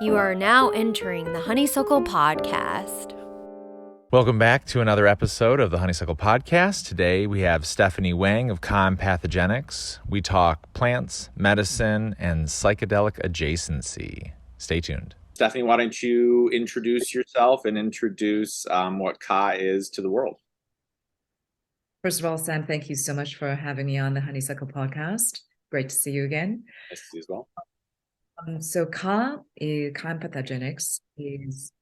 You are now entering the Honeysuckle Podcast. Welcome back to another episode of the Honeysuckle Podcast. Today we have Stephanie Wang of Empathogenics. We talk plants, medicine, and psychedelic adjacency. Stay tuned. Stephanie, why don't you introduce yourself and introduce what Ka is to the world? First of all, Sam, thank you so much for having me on the Honeysuckle Podcast. Great to see you again. Nice to see you as well. So Ka Empathogenics is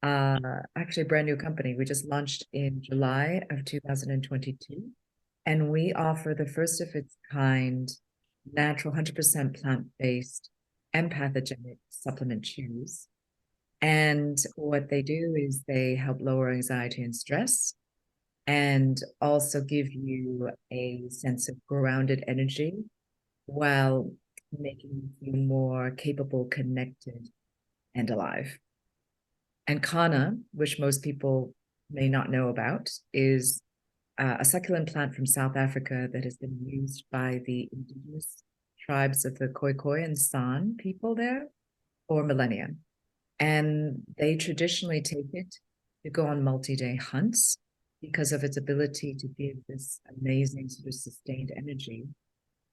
actually a brand new company. We just launched in July of 2022, and we offer the first of its kind natural 100% plant-based empathogenic supplement chews. And what they do is they help lower anxiety and stress, and also give you a sense of grounded energy while making you feel more capable, connected, and alive. And kanna, which most people may not know about, is a succulent plant from South Africa that has been used by the indigenous tribes of the Khoikhoi and San people there for millennia. And they traditionally take it to go on multi-day hunts because of its ability to give this amazing sort of sustained energy.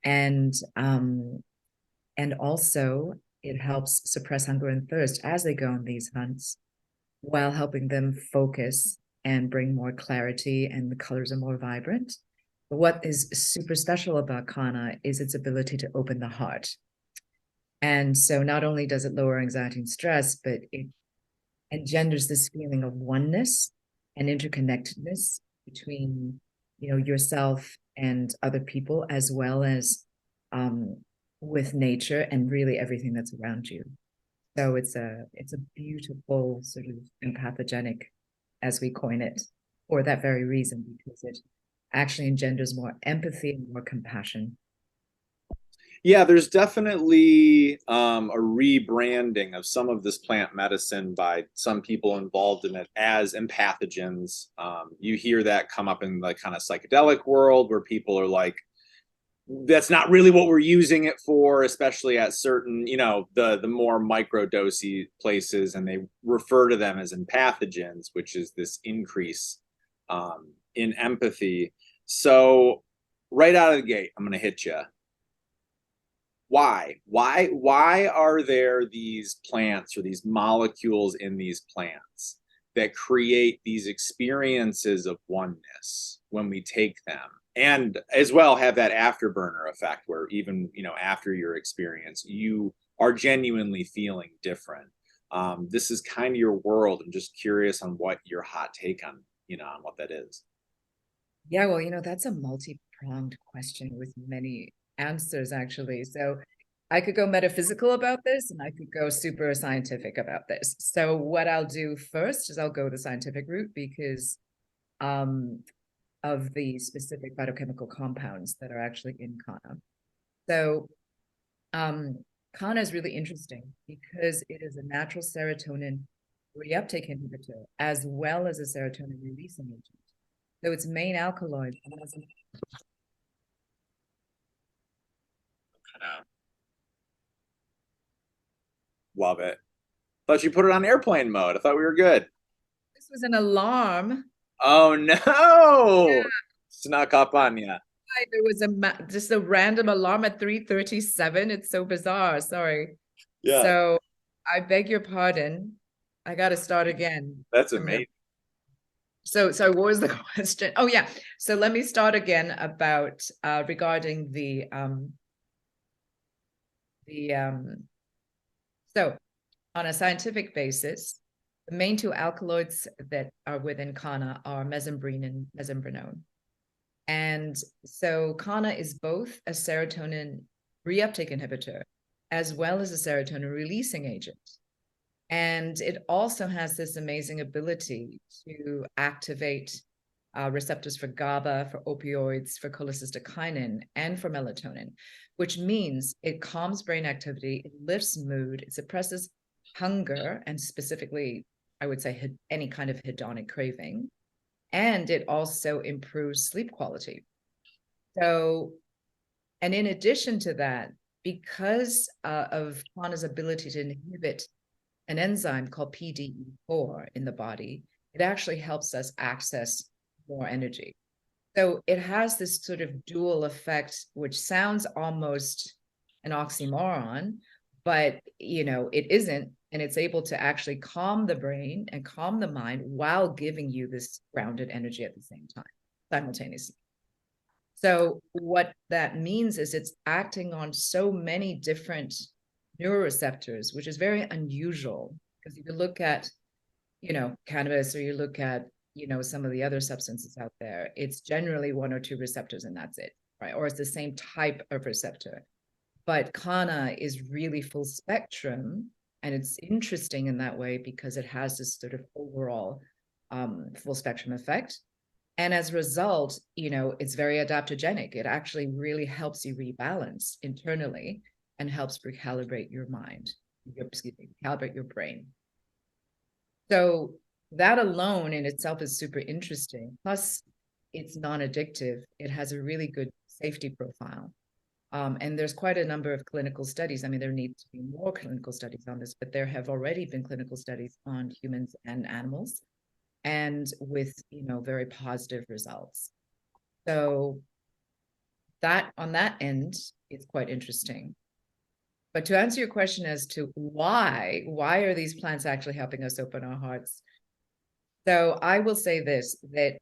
And also it helps suppress hunger and thirst as they go on these hunts, while helping them focus and bring more clarity, and the colors are more vibrant. But what is super special about kanna is its ability to open the heart. And so not only does it lower anxiety and stress, but it engenders this feeling of oneness and interconnectedness between, yourself and other people, as well as with nature and really everything that's around you. So it's a beautiful sort of empathogenic, as we coin it, for that very reason, because it actually engenders more empathy and more compassion. Yeah, there's definitely a rebranding of some of this plant medicine by some people involved in it as empathogens. You hear that come up in the kind of psychedelic world, where people are like, that's not really what we're using it for, especially at certain, the more microdosy places, and they refer to them as empathogens, which is this increase in empathy. So right out of the gate, I'm going to hit you. Why are there these plants or these molecules in these plants that create these experiences of oneness when we take them? And as well have that afterburner effect, where even, after your experience, you are genuinely feeling different. This is kind of your world. I'm just curious on what your hot take on what that is. Yeah, well, that's a multi-pronged question with many answers, actually. So I could go metaphysical about this, and I could go super scientific about this. So what I'll do first is I'll go the scientific route, because of the specific phytochemical compounds that are actually in kanna. So kanna is really interesting because it is a natural serotonin reuptake inhibitor, as well as a serotonin releasing agent. So its main alkaloid. Love it. Thought you put it on airplane mode. I thought we were good. This was an alarm. Oh no! Yeah. Snuck up on you. There was just a random alarm at 3:37. It's so bizarre. Sorry. Yeah. So I beg your pardon. I got to start again. That's amazing. So what was the question? Oh yeah. So let me start again about regarding so on a scientific basis, the main two alkaloids that are within kanna are mesembrine and mesembrinone. And so kanna is both a serotonin reuptake inhibitor as well as a serotonin releasing agent. And it also has this amazing ability to activate receptors for GABA, for opioids, for cholecystokinin, and for melatonin, which means it calms brain activity, it lifts mood, it suppresses hunger, and specifically, I would say, any kind of hedonic craving. And it also improves sleep quality. So, and in addition to that, because of kanna's ability to inhibit an enzyme called PDE4 in the body, it actually helps us access more energy. So it has this sort of dual effect, which sounds almost an oxymoron, but it isn't. And it's able to actually calm the brain and calm the mind while giving you this grounded energy at the same time, simultaneously. So what that means is it's acting on so many different neuroreceptors, which is very unusual, because if you look at, cannabis, or you look at, some of the other substances out there, it's generally one or two receptors and that's it, right? Or it's the same type of receptor. But kanna is really full spectrum, and it's interesting in that way because it has this sort of overall full spectrum effect. And as a result, it's very adaptogenic. It actually really helps you rebalance internally and helps recalibrate your mind, calibrate your brain. So that alone in itself is super interesting. Plus, it's non-addictive. It has a really good safety profile. And there's quite a number of clinical studies. I mean, there need to be more clinical studies on this, but there have already been clinical studies on humans and animals, and with, very positive results. So that on that end, it's quite interesting. But to answer your question as to why are these plants actually helping us open our hearts? So I will say this, that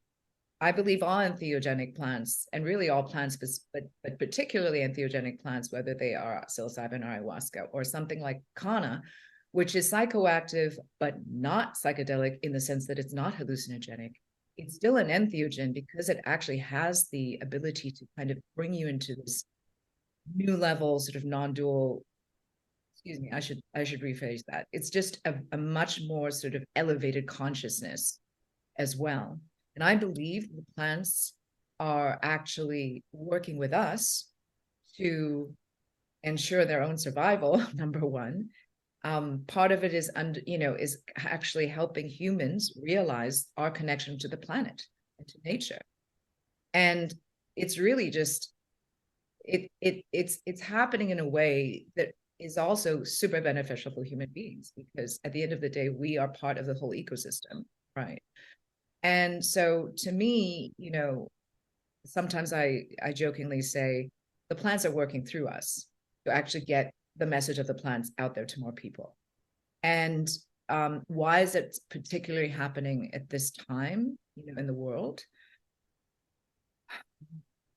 I believe all entheogenic plants, and really all plants, but particularly entheogenic plants, whether they are psilocybin or ayahuasca or something like kanna, which is psychoactive but not psychedelic in the sense that it's not hallucinogenic, it's still an entheogen because it actually has the ability to kind of bring you into this new level, sort of non-dual. Excuse me, I should rephrase that. It's just a much more sort of elevated consciousness as well. And I believe the plants are actually working with us to ensure their own survival, number one. Part of it is, is actually helping humans realize our connection to the planet and to nature. And it's really just, it's happening in a way that is also super beneficial for human beings, because at the end of the day, we are part of the whole ecosystem, right? And so to me, sometimes I jokingly say the plants are working through us to actually get the message of the plants out there to more people. And why is it particularly happening at this time, in the world?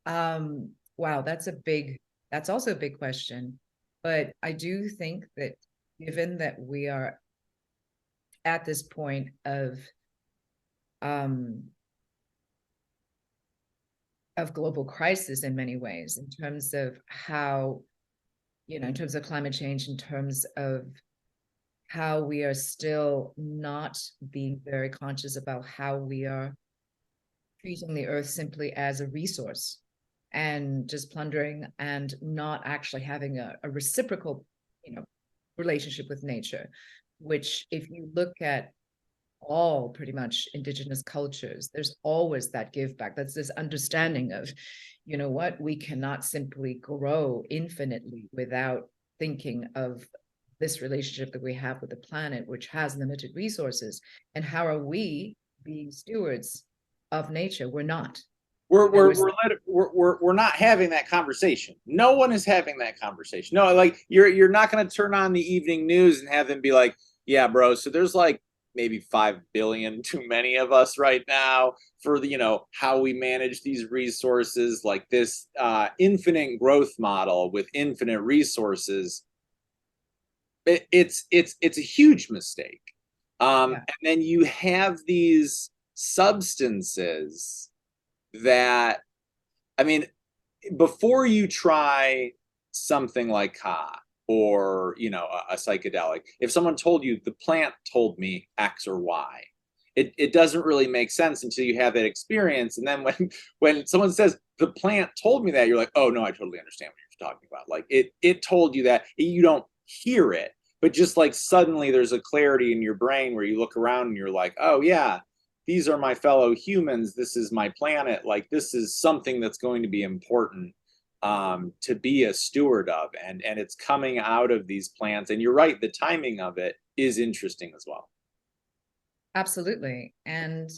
Wow, that's also a big question. But I do think that given that we are at this point of global crisis in many ways, in terms of how, in terms of climate change, in terms of how we are still not being very conscious about how we are treating the earth simply as a resource and just plundering, and not actually having a reciprocal, relationship with nature, which if you look at all pretty much indigenous cultures, there's always that give back. That's this understanding of, we cannot simply grow infinitely without thinking of this relationship that we have with the planet, which has limited resources. And how are we being stewards of nature? We're not. We're not having that conversation. No one is having that conversation. No, like you're not going to turn on the evening news and have them be like, yeah, bro, so there's like maybe 5 billion too many of us right now for the, how we manage these resources, like this infinite growth model with infinite resources. It's a huge mistake. And then you have these substances that, I mean, before you try something like ka or, a psychedelic, if someone told you the plant told me X or Y, it doesn't really make sense until you have that experience. And then when someone says the plant told me that, you're like, oh no, I totally understand what you're talking about. Like it told you that. You don't hear it, but just like suddenly there's a clarity in your brain where you look around and you're like, oh yeah, these are my fellow humans. This is my planet. Like this is something that's going to be important to be a steward of, and it's coming out of these plants. And you're right, the timing of it is interesting as well. Absolutely. And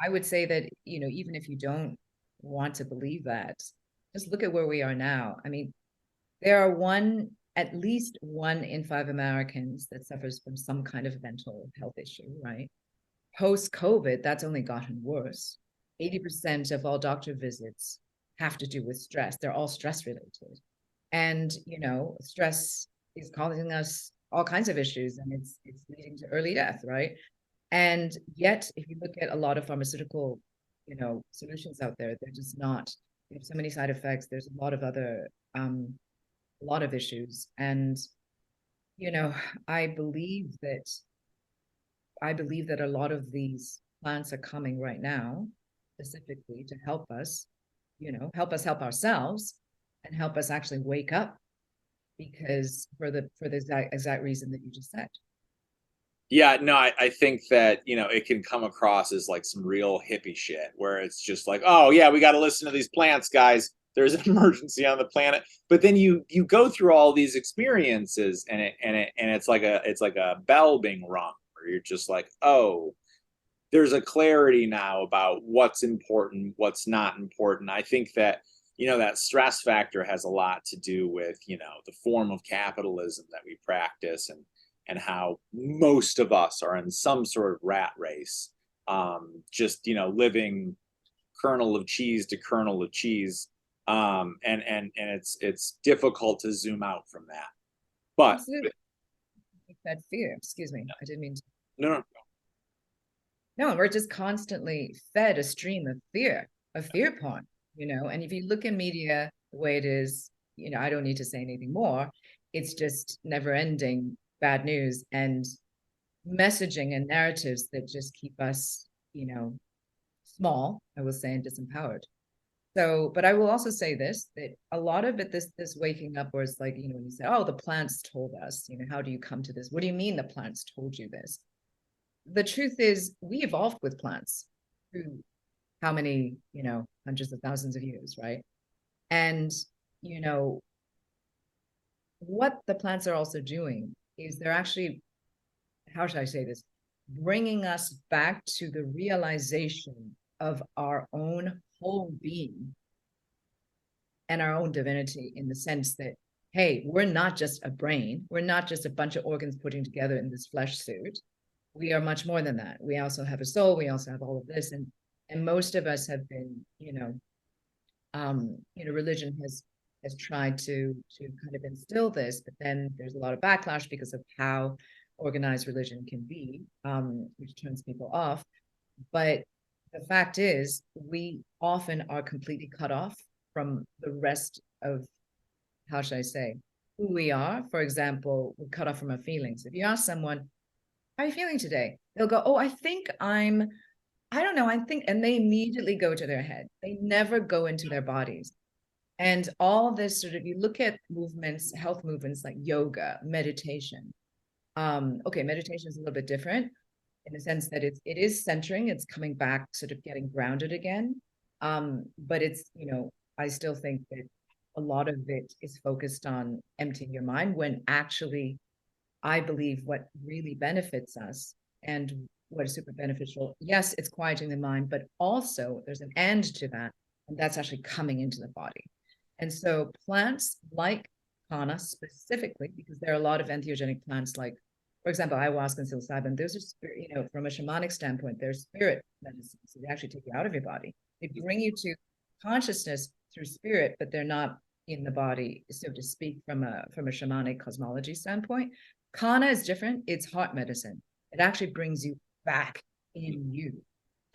I would say that, even if you don't want to believe that, just look at where we are now. I mean, there are at least 1 in 5 Americans that suffers from some kind of mental health issue, right? Post-COVID, that's only gotten worse. 80% of all doctor visits have to do with stress. They're all stress related. And, stress is causing us all kinds of issues, and it's leading to early death, right? And yet, if you look at a lot of pharmaceutical, solutions out there, they're just not. They have so many side effects. There's a lot of other, a lot of issues. And, I believe that a lot of these plants are coming right now, specifically to help us, help ourselves and help us actually wake up, because for the exact reason that you just said. Yeah, no, I think that, it can come across as like some real hippie shit where it's just like, oh yeah, we got to listen to these plants, guys. There's an emergency on the planet. But then you go through all these experiences, and it's like a bell being rung, where you're just like, oh, there's a clarity now about what's important, what's not important. I think that, that stress factor has a lot to do with, the form of capitalism that we practice, and how most of us are in some sort of rat race, just, living kernel of cheese to kernel of cheese. And it's difficult to zoom out from that. But Absolutely. That fear, excuse me, I didn't mean to. no. No, we're just constantly fed a stream of fear porn, and if you look in media the way it is, I don't need to say anything more. It's just never ending bad news and messaging and narratives that just keep us, small, I will say, and disempowered. So, but I will also say this, that a lot of it, this waking up, where it's like, when you say, oh, the plants told us, how do you come to this? What do you mean the plants told you this? The truth is, we evolved with plants through how many, hundreds of thousands of years, right? And, what the plants are also doing is they're actually, how should I say this, bringing us back to the realization of our own whole being and our own divinity, in the sense that, hey, we're not just a brain. We're not just a bunch of organs putting together in this flesh suit. We are much more than that. We also have a soul. We also have all of this. And most of us have been, religion has tried to kind of instill this, but then there's a lot of backlash because of how organized religion can be, which turns people off. But the fact is, we often are completely cut off from the rest of, how should I say, who we are. For example, we're cut off from our feelings. If you ask someone, how are you feeling today? They'll go, oh, I don't know, and they immediately go to their head. They never go into their bodies. And all this sort of, you look at movements, health movements like yoga, meditation. Okay, meditation is a little bit different in the sense that it is centering, it's coming back, sort of getting grounded again. But it's, I still think that a lot of it is focused on emptying your mind, when actually, I believe what really benefits us and what is super beneficial, yes, it's quieting the mind, but also there's an end to that, and that's actually coming into the body. And so plants like kanna specifically, because there are a lot of entheogenic plants, like, for example, ayahuasca and psilocybin, those are, from a shamanic standpoint, they're spirit medicines. So they actually take you out of your body. They bring you to consciousness through spirit, but they're not in the body, so to speak, from a shamanic cosmology standpoint. Kanna is different. It's heart medicine. It actually brings you back in you.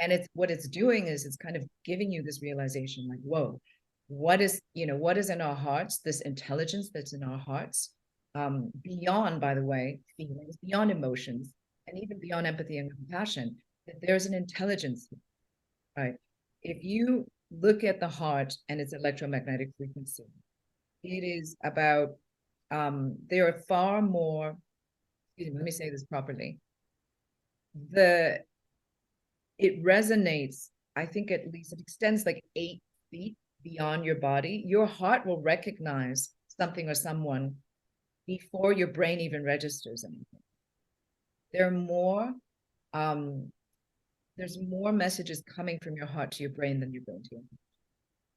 And what it's doing is it's kind of giving you this realization, like, whoa, what is in our hearts, this intelligence that's in our hearts, beyond, by the way, feelings, beyond emotions, and even beyond empathy and compassion, that there's an intelligence, right? If you look at the heart and its electromagnetic frequency, it is about, there are far more, let me say this properly. It resonates, I think at least it extends like 8 feet beyond your body. Your heart will recognize something or someone before your brain even registers anything. there are more, there's more messages coming from your heart to your brain than your brain to your heart.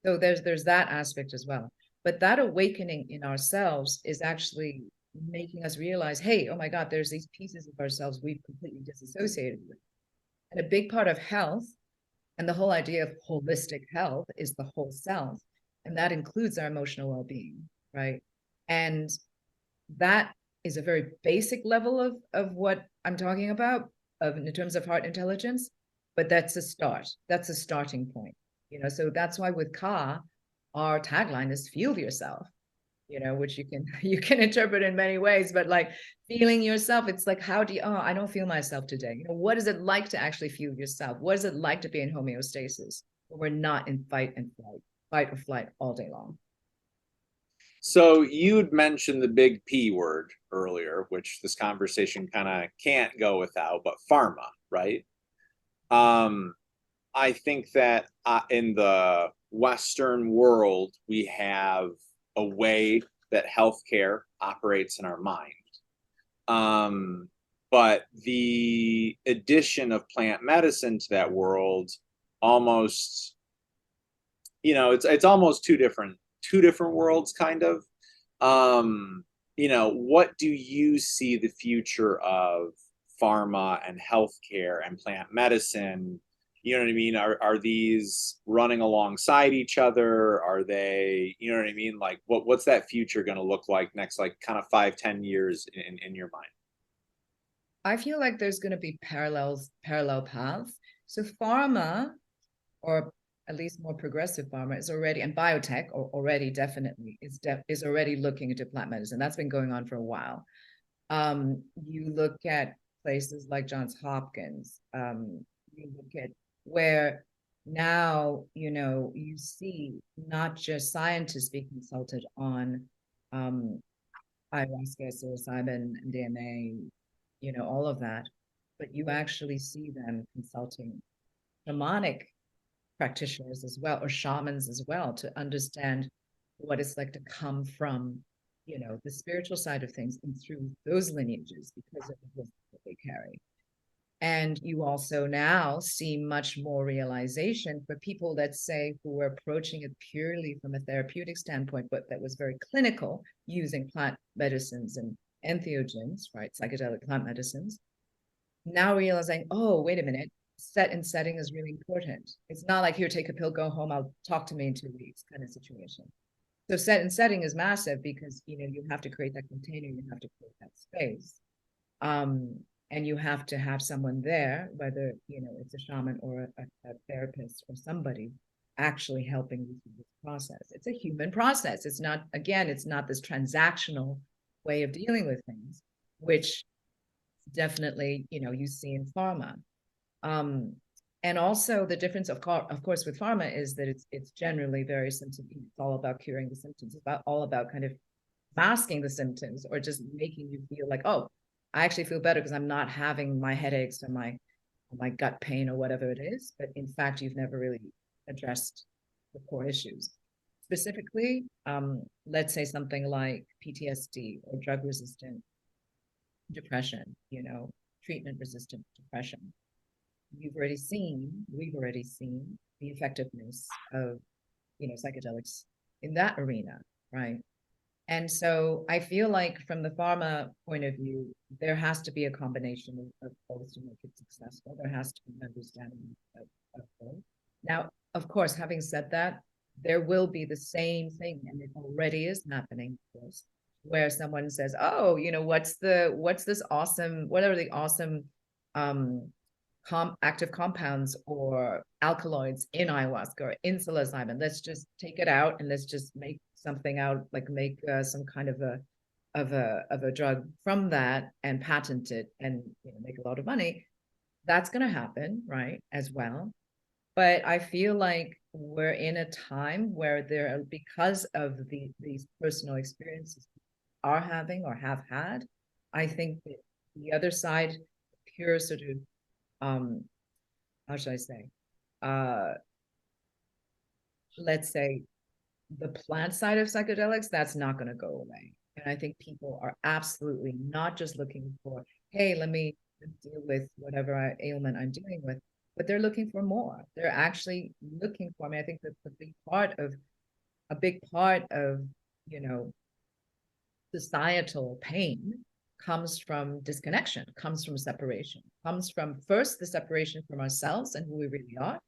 So there's that aspect as well. But that awakening in ourselves is actually making us realize, hey, oh my God, there's these pieces of ourselves we've completely disassociated with. And a big part of health and the whole idea of holistic health is the whole self. And that includes our emotional well-being, right? And that is a very basic level of what I'm talking about in terms of heart intelligence, but that's a start. That's a starting point. So that's why with Ka, our tagline is feel yourself, which you can interpret in many ways, but like feeling yourself, it's like, I don't feel myself today. What is it like to actually feel yourself? What is it like to be in homeostasis where we're not in fight or flight all day long? So you'd mentioned the big P word earlier, which this conversation kind of can't go without, but pharma, right? I think that in the Western world, we have a way that healthcare operates in our mind. But the addition of plant medicine to that world almost, it's almost two different worlds, kind of. What do you see the future of pharma and healthcare and plant medicine? You know what I mean? Are these running alongside each other? Are they, you know what I mean? Like what's that future going to look like next, like kind of 5-10 years in your mind? I feel like there's going to be parallel paths. So pharma, or at least more progressive pharma, is already, and biotech already definitely is already looking into plant medicine. That's been going on for a while. You look at places like Johns Hopkins. You look at where now, you see not just scientists being consulted on ayahuasca, psilocybin, MDMA, all of that, but you actually see them consulting shamanic practitioners as well, or shamans as well, to understand what it's like to come from, the spiritual side of things and through those lineages because of the wisdom that they carry. And you also now see much more realization for people that say who were approaching it purely from a therapeutic standpoint, but that was very clinical, using plant medicines and entheogens, right? Psychedelic plant medicines. Now realizing, oh, wait a minute, setting is really important. It's not like, here, take a pill, go home, I'll talk to me in 2 weeks kind of situation. So setting is massive because, you have to create that container, you have to create that space. And you have to have someone there, whether, it's a shaman or a therapist or somebody actually helping you through this process. It's a human process. It's not this transactional way of dealing with things, which definitely, you see in pharma. And also the difference, of course, with pharma is that it's generally very symptom. It's all about curing the symptoms. It's all about kind of masking the symptoms or just making you feel like, oh, I actually feel better because I'm not having my headaches or my gut pain or whatever it is. But in fact, you've never really addressed the core issues. Specifically, let's say something like PTSD or drug-resistant depression, treatment-resistant depression. We've already seen the effectiveness of, psychedelics in that arena, right? And so I feel like from the pharma point of view, there has to be a combination of both to make it successful. There has to be an understanding of both. Now, of course, having said that, there will be the same thing, and it already is happening, of course, where someone says, oh, what's this awesome, what are the awesome active compounds or alkaloids in ayahuasca or in psilocybin? Let's just take it out and let's just make something out, like make some kind of a drug from that and patent it and make a lot of money. That's going to happen, right, as well. But I feel like we're in a time where because of these personal experiences are having or have had, I think that the other side, pure sort of how should I say, let's say the plant side of psychedelics, that's not going to go away. And I think people are absolutely not just looking for, hey, let me deal with whatever ailment I'm dealing with, but they're looking for more. They're actually looking for me. I think that a big part of, you know, societal pain comes from disconnection, comes from separation, comes from first the separation from ourselves and who we really are,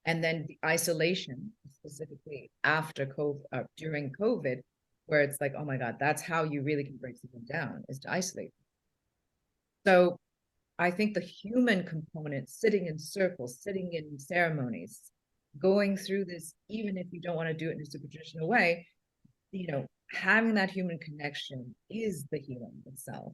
and then the isolation, specifically after COVID, during COVID, where it's like, oh my God, that's how you really can break someone down, is to isolate. So I think the human component, sitting in circles, sitting in ceremonies, going through this, even if you don't want to do it in a super traditional way, you know, having that human connection is the healing itself.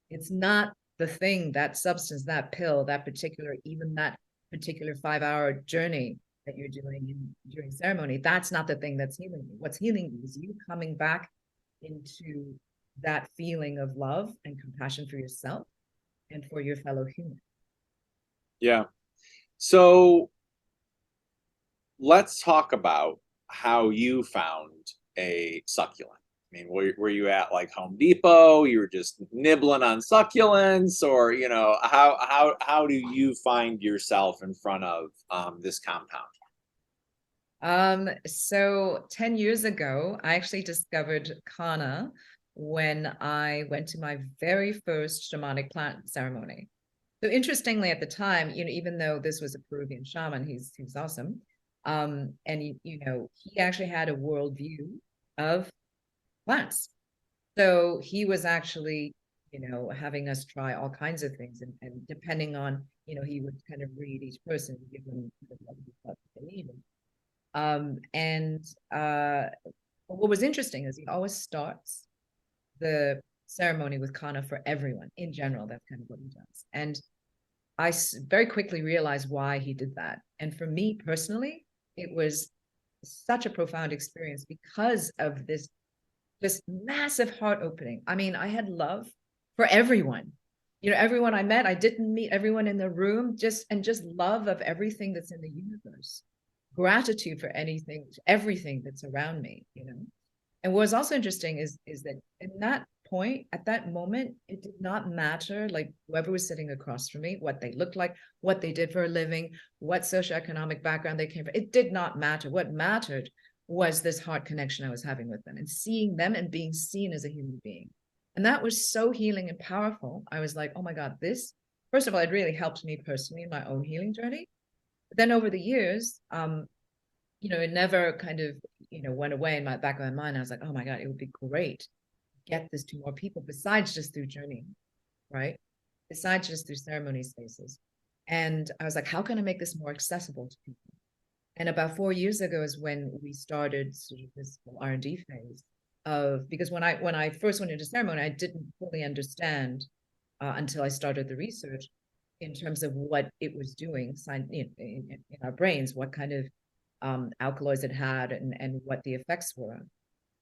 It's not the thing, that substance, that pill, that particular, even that particular 5-hour journey that you're doing during ceremony. That's not the thing that's healing you. What's healing you is you coming back into that feeling of love and compassion for yourself and for your fellow human. Yeah. So let's talk about how you found a succulent. I mean, were you at like Home Depot? You were just nibbling on succulents, or you know, how do you find yourself in front of this compound? So 10 years ago, I actually discovered kanna when I went to my very first shamanic plant ceremony. So interestingly, at the time, you know, even though this was a Peruvian shaman, he's awesome. And you know, he actually had a worldview of plants. So he was actually, you know, having us try all kinds of things, and depending on, you know, he would kind of read each person and give them what they needed. And what was interesting is he always starts the ceremony with kanna for everyone in general. That's kind of what he does. And I very quickly realized why he did that. And for me personally, it was such a profound experience because of this massive heart opening. I mean, I had love for everyone. You know, everyone I met, I didn't meet everyone in the room, just love of everything that's in the universe. Gratitude for everything that's around me, you know. And what's also interesting is that in that point, at that moment, it did not matter like whoever was sitting across from me, what they looked like, what they did for a living, what socioeconomic background they came from. It did not matter. What mattered was this heart connection I was having with them and seeing them and being seen as a human being. And that was so healing and powerful. I was like, oh my God, this, first of all, it really helped me personally in my own healing journey. But then over the years, you know, it never kind of, you know, went away in my back of my mind. I was like, oh my God, it would be great to get this to more people besides just through journeying, right? Besides just through ceremony spaces. And I was like, how can I make this more accessible to people? And about 4 years ago is when we started sort of this R&D phase of, because when I first went into ceremony, I didn't fully understand until I started the research in terms of what it was doing in our brains, what kind of alkaloids it had and what the effects were.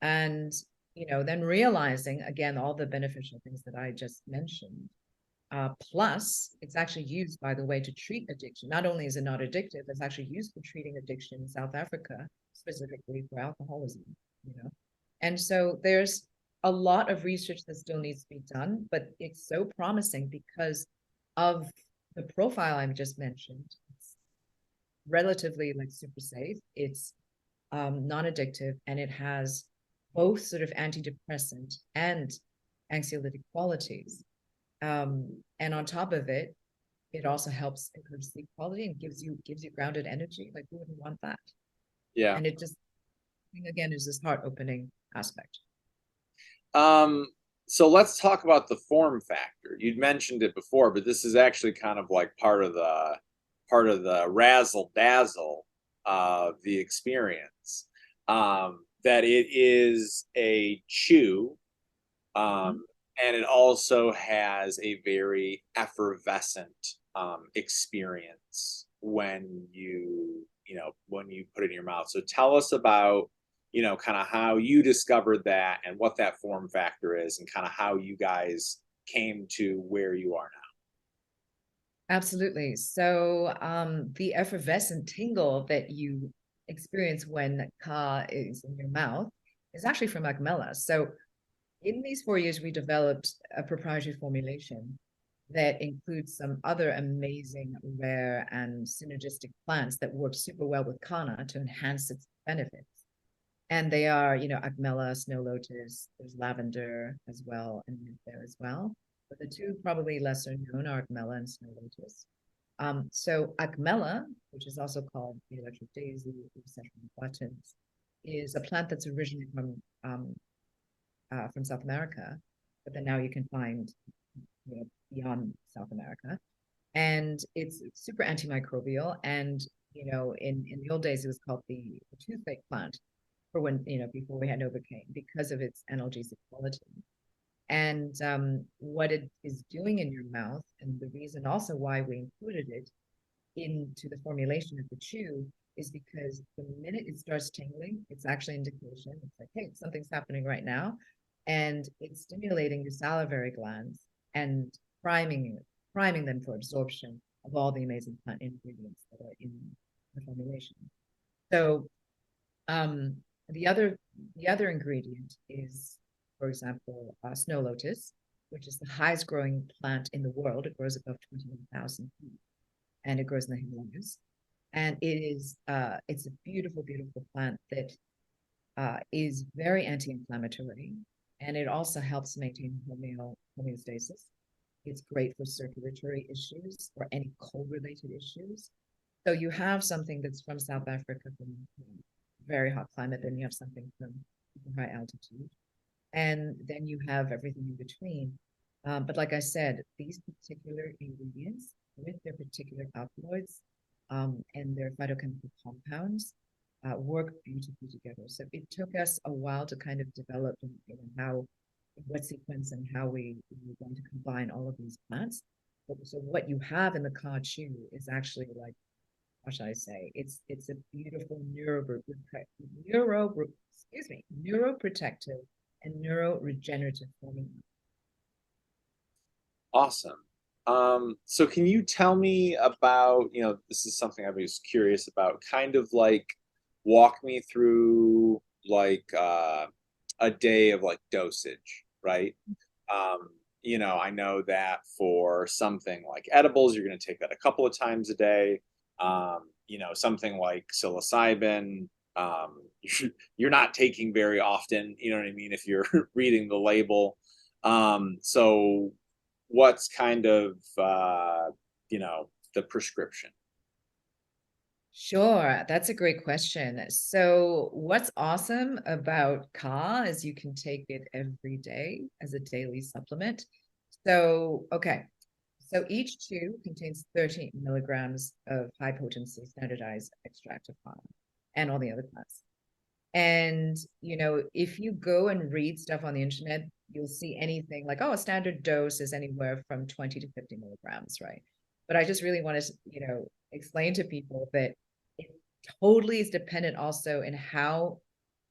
And, you know, then realizing again, all the beneficial things that I just mentioned. Plus, it's actually used, by the way, to treat addiction. Not only is it not addictive, it's actually used for treating addiction in South Africa, specifically for alcoholism, you know. And so there's a lot of research that still needs to be done, but it's so promising because of the profile I've just mentioned. It's relatively like super safe. It's non-addictive, and it has both sort of antidepressant and anxiolytic qualities. And on top of it, it also helps improve sleep quality and gives you grounded energy. Like, who wouldn't want that? Yeah. And it just, again, is this heart opening aspect. So let's talk about the form factor. You'd mentioned it before, but this is actually kind of like part of the razzle dazzle of the experience. That it is a chew, and it also has a very effervescent experience when you put it in your mouth. So tell us about, you know, kind of how you discovered that and what that form factor is and kind of how you guys came to where you are now. Absolutely. So the effervescent tingle that you experience when ka is in your mouth is actually from Acmela. So in these 4 years, we developed a proprietary formulation that includes some other amazing, rare, and synergistic plants that work super well with kanna to enhance its benefits. And they are, agmella, snow lotus, there's lavender as well, and mint there as well. But the two probably lesser known are agmella and snow lotus. So agmella, which is also called the electric daisy or session buttons, is a plant that's originally from South America, but then now you can find beyond South America. And it's super antimicrobial. And, in the old days, it was called the toothache plant for when, before we had Novocaine, because of its analgesic quality. And what it is doing in your mouth, and the reason also why we included it into the formulation of the chew, is because the minute it starts tingling, it's actually indication. It's like, hey, something's happening right now. And it's stimulating your salivary glands and priming them for absorption of all the amazing plant ingredients that are in the formulation. So the other ingredient is, for example, snow lotus, which is the highest growing plant in the world. It grows above 21,000 feet, and it grows in the Himalayas. And it's a beautiful, beautiful plant that is very anti-inflammatory, and it also helps maintain homeostasis. It's great for circulatory issues or any cold-related issues. So you have something that's from South Africa, from very hot climate, then you have something from high altitude, and then you have everything in between. But like I said, these particular ingredients with their particular alkaloids and their phytochemical compounds work beautifully together. So it took us a while to kind of develop what sequence and how we're going to combine all of these plants. So what you have in the ka chew is actually like, what should I say? It's a beautiful neuroprotective and neuroregenerative formula. Awesome. So can you tell me about, this is something I was curious about, kind of like walk me through like a day of like dosage, right? I know that for something like edibles, you're going to take that a couple of times a day. Something like psilocybin, you're not taking very often, you know what I mean, if you're reading the label. So what's kind of, the prescription? Sure, that's a great question. So what's awesome about ka is you can take it every day as a daily supplement. So, okay. So each chew contains 30 milligrams of high potency standardized extract of kanna and all the other plants. And, if you go and read stuff on the internet, you'll see anything like, oh, a standard dose is anywhere from 20 to 50 milligrams, right? But I just really want to, explain to people that it totally is dependent also in how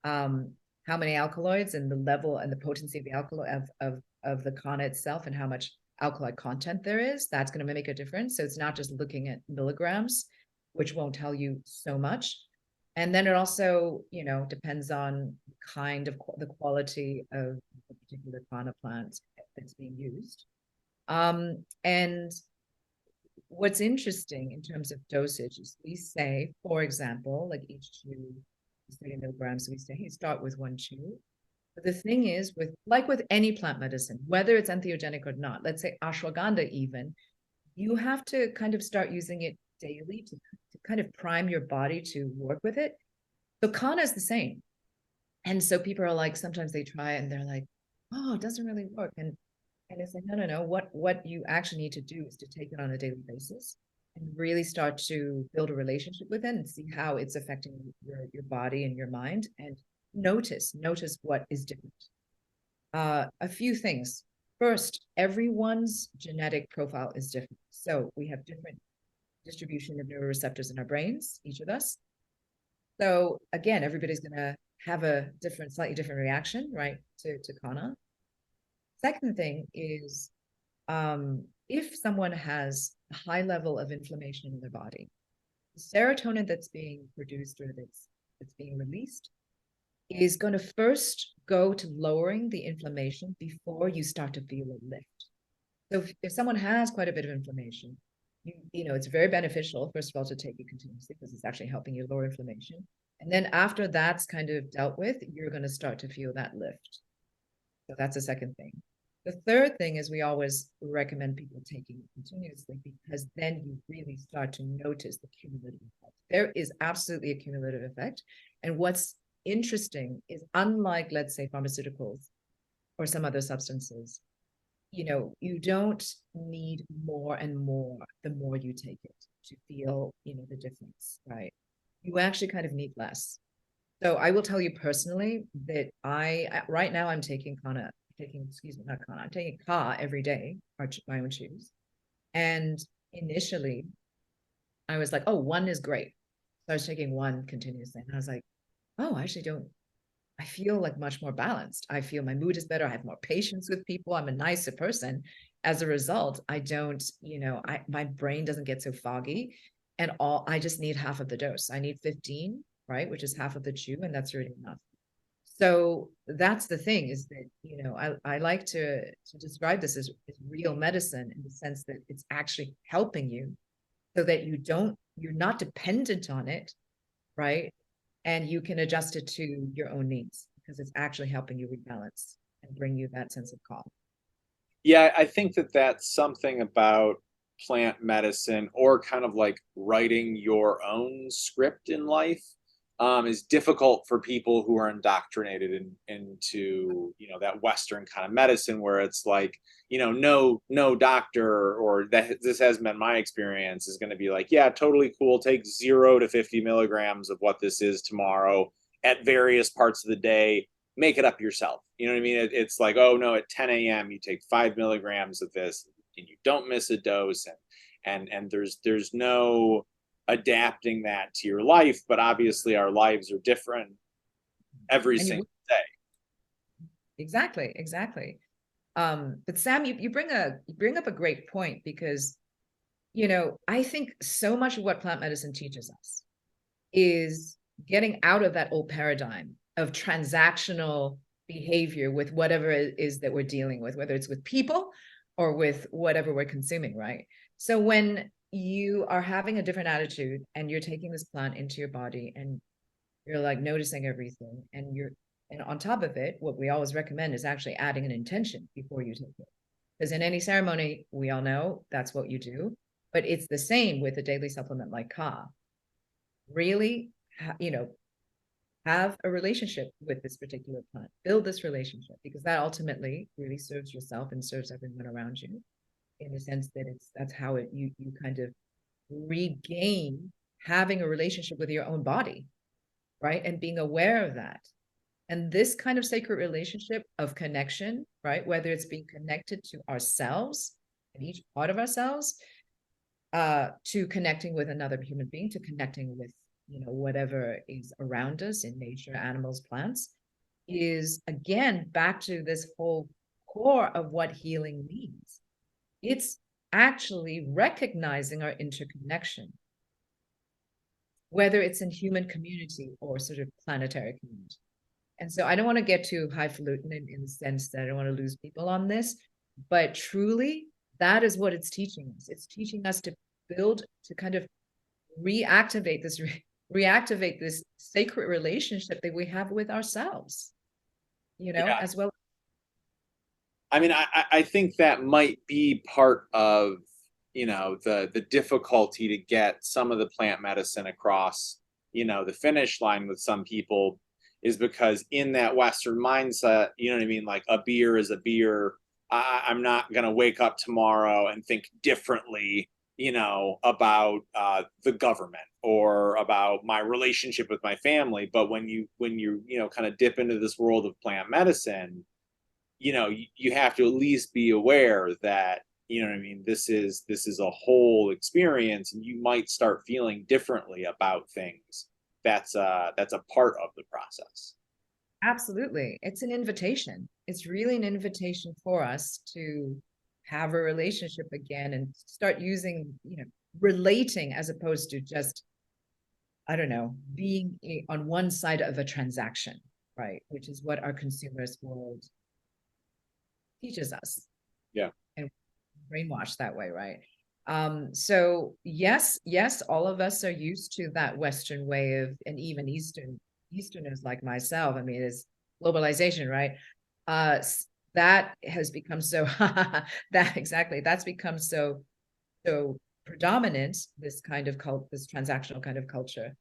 many alkaloids and the level and the potency of the alkaloid of the kanna itself and how much alkaloid content there is. That's going to make a difference. So it's not just looking at milligrams, which won't tell you so much. And then it also, depends on kind of the quality of the particular kanna plant that's being used. And what's interesting in terms of dosage is we say, for example, like each chew is 30 milligrams. We say, hey, start with one chew. But the thing is, with any plant medicine, whether it's entheogenic or not, let's say ashwagandha even, you have to kind of start using it daily to kind of prime your body to work with it. So kanna is the same. And so people are like, sometimes they try it and they're like, oh, it doesn't really work. And it's like, no. What you actually need to do is to take it on a daily basis and really start to build a relationship with it and see how it's affecting your body and your mind, and notice what is different. A few things. First, everyone's genetic profile is different. So we have different distribution of neuroreceptors in our brains, each of us. So again, everybody's going to have a slightly different reaction, right, to kanna. Second thing is, if someone has a high level of inflammation in their body, the serotonin that's being produced or that's being released is going to first go to lowering the inflammation before you start to feel a lift. So if someone has quite a bit of inflammation, it's very beneficial, first of all, to take it continuously because it's actually helping you lower inflammation. And then after that's kind of dealt with, you're going to start to feel that lift. So that's the second thing. The third thing is we always recommend people taking it continuously because then you really start to notice the cumulative effect. There is absolutely a cumulative effect. And what's interesting is, unlike, let's say, pharmaceuticals or some other substances, you don't need more and more the more you take it to feel, the difference, right? You actually kind of need less. So I will tell you personally that right now I'm taking kanna, not kanna, I'm taking ka every day, my own chews. And initially I was like, oh, one is great. So I was taking one continuously. And I was like, oh, I feel like much more balanced. I feel my mood is better. I have more patience with people. I'm a nicer person. As a result, I don't, my brain doesn't get so foggy and I just need half of the dose. I need 15, right? Which is half of the chew. And that's really enough. So that's the thing is that, I like to describe this as real medicine in the sense that it's actually helping you so that you're not dependent on it, right? And you can adjust it to your own needs because it's actually helping you rebalance and bring you that sense of calm. Yeah, I think that that's something about plant medicine, or kind of like writing your own script in life, is difficult for people who are indoctrinated into that Western kind of medicine where it's like, no doctor, or that this has been my experience, is going to be like, yeah, totally cool, take 0 to 50 milligrams of what this is tomorrow at various parts of the day, make it up yourself. You know what I mean? It's like, oh no, at 10 a.m. you take 5 milligrams of this and you don't miss a dose. And there's no adapting that to your life, but obviously our lives are different every single day. Exactly. But Sam, you bring up a great point because, I think so much of what plant medicine teaches us is getting out of that old paradigm of transactional behavior with whatever it is that we're dealing with, whether it's with people or with whatever we're consuming, right? So when you are having a different attitude and you're taking this plant into your body and you're like noticing everything and on top of it, what we always recommend is actually adding an intention before you take it. Because in any ceremony, we all know that's what you do, but it's the same with a daily supplement like Ka. Really, have a relationship with this particular plant, build this relationship, because that ultimately really serves yourself and serves everyone around you, in the sense that that's how you kind of regain having a relationship with your own body, right? And being aware of that. And this kind of sacred relationship of connection, right? Whether it's being connected to ourselves and each part of ourselves, to connecting with another human being, to connecting with whatever is around us in nature, animals, plants, is again back to this whole core of what healing means. It's actually recognizing our interconnection, whether it's in human community or sort of planetary community. And so I don't want to get too highfalutin in the sense that I don't want to lose people on this, but truly that is what it's teaching us. It's teaching us to build, to kind of reactivate this sacred relationship that we have with ourselves, Yeah. as well. I mean, I think that might be part of, the difficulty to get some of the plant medicine across, the finish line with some people, is because in that Western mindset, you know what I mean? Like, a beer is a beer. I'm not going to wake up tomorrow and think differently, about the government or about my relationship with my family. But when you kind of dip into this world of plant medicine, you have to at least be aware that, this is a whole experience, and you might start feeling differently about things. That's a part of the process. Absolutely. It's an invitation. It's really an invitation for us to have a relationship again and start using, relating as opposed to just, I don't know, being on one side of a transaction, right? Which is what our consumers world teaches us. Yeah. And brainwashed that way, right? So yes, all of us are used to that Western way of, and even Easterners like myself. I mean, it's globalization, right? That has become so that's become so predominant, this kind of this transactional kind of culture.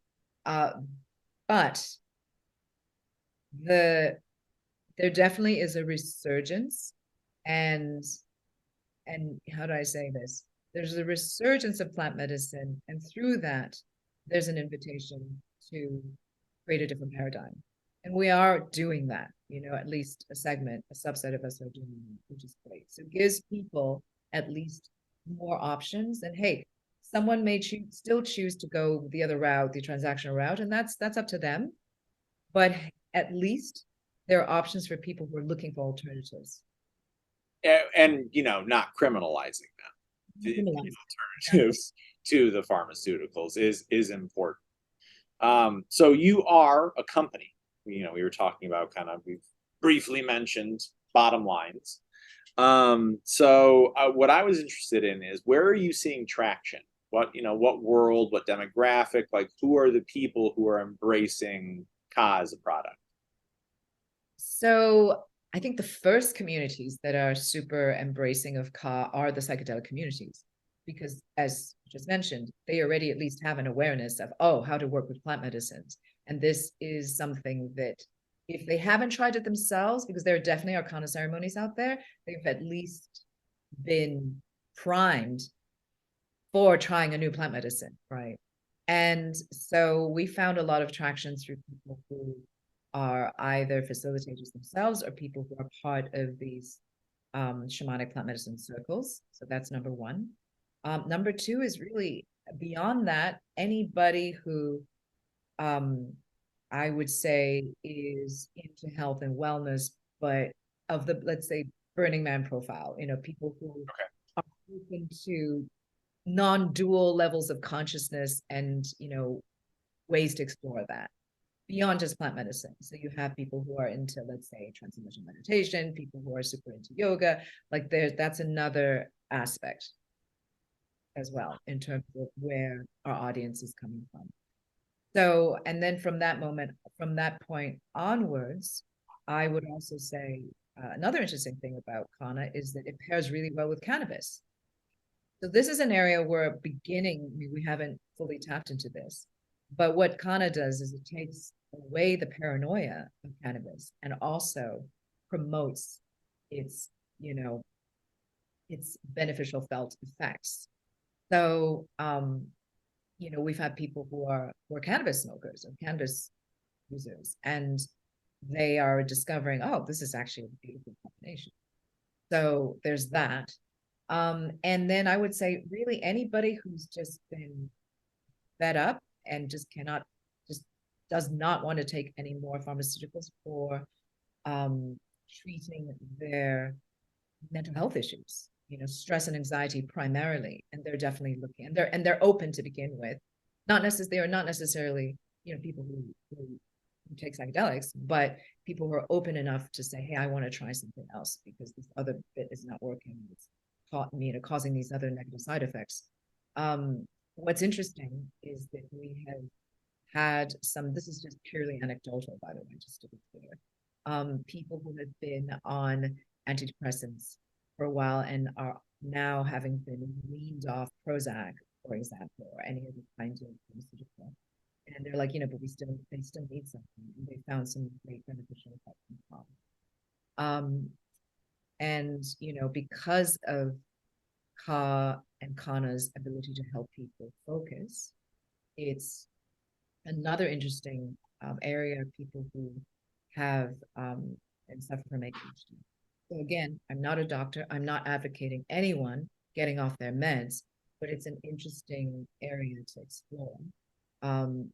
But there definitely is a resurgence, and how do I say this? There's a resurgence of plant medicine, and through that, there's an invitation to create a different paradigm. And we are doing that, at least a subset of us are doing that, which is great. So it gives people at least more options. And hey, someone may still choose to go the other route, the transactional route, and that's up to them. But at least there are options for people who are looking for alternatives. And not criminalizing them. The alternatives to the pharmaceuticals is important. So you are a company. We were talking about we've briefly mentioned bottom lines. So what I was interested in is, where are you seeing traction? What world, what demographic, like who are the people who are embracing Ka as a product? So I think the first communities that are super embracing of Ka are the psychedelic communities, because as just mentioned, they already at least have an awareness of, how to work with plant medicines. And this is something that, if they haven't tried it themselves, because there definitely are kanna ceremonies out there, they've at least been primed for trying a new plant medicine, right? And so we found a lot of traction through people who are either facilitators themselves or people who are part of these shamanic plant medicine circles. So that's number one. Number two is really beyond that, anybody who I would say is into health and wellness, but of the, let's say, Burning Man profile, people who are open to non-dual levels of consciousness and, ways to explore that beyond just plant medicine. So you have people who are into, let's say, transcendental meditation, people who are super into yoga, like that's another aspect as well in terms of where our audience is coming from. So, and then from that point onwards, I would also say another interesting thing about kanna is that it pairs really well with cannabis. So this is an area where we haven't fully tapped into this, but what kanna does is it takes away the paranoia of cannabis and also promotes its beneficial felt effects. So, we've had people who are cannabis smokers and cannabis users, and they are discovering, this is actually a beautiful combination. So there's that. And then I would say really anybody who's just been fed up and just does not want to take any more pharmaceuticals for treating their mental health issues, stress and anxiety primarily, and they're definitely looking, and they're open to begin with. They are not necessarily people who take psychedelics, but people who are open enough to say, hey, I want to try something else because this other bit is not working. It's causing these other negative side effects. What's interesting is that we have had this is just purely anecdotal, by the way, just to be clear, people who have been on antidepressants for a while and are now having been weaned off Prozac, for example, or any other kinds of pharmaceutical. And they're like, but they still need something. And they found some great beneficial effects from Ka. And, because of Ka and kanna's ability to help people focus, it's another interesting area of people who have and suffer from ADHD. So again, I'm not a doctor. I'm not advocating anyone getting off their meds, but it's an interesting area to explore. And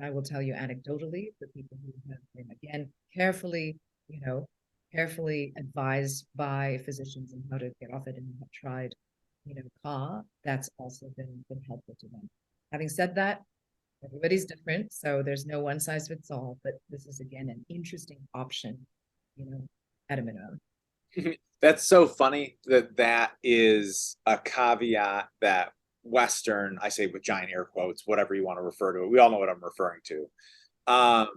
I will tell you anecdotally, the people who have been, again, carefully advised by physicians on how to get off it and have tried, Ka, that's also been helpful to them. Having said that, everybody's different, so there's no one size fits all, but this is, again, an interesting option, at a minimum. That's so funny that is a caveat that Western, I say with giant air quotes, whatever you want to refer to it. We all know what I'm referring to. Um,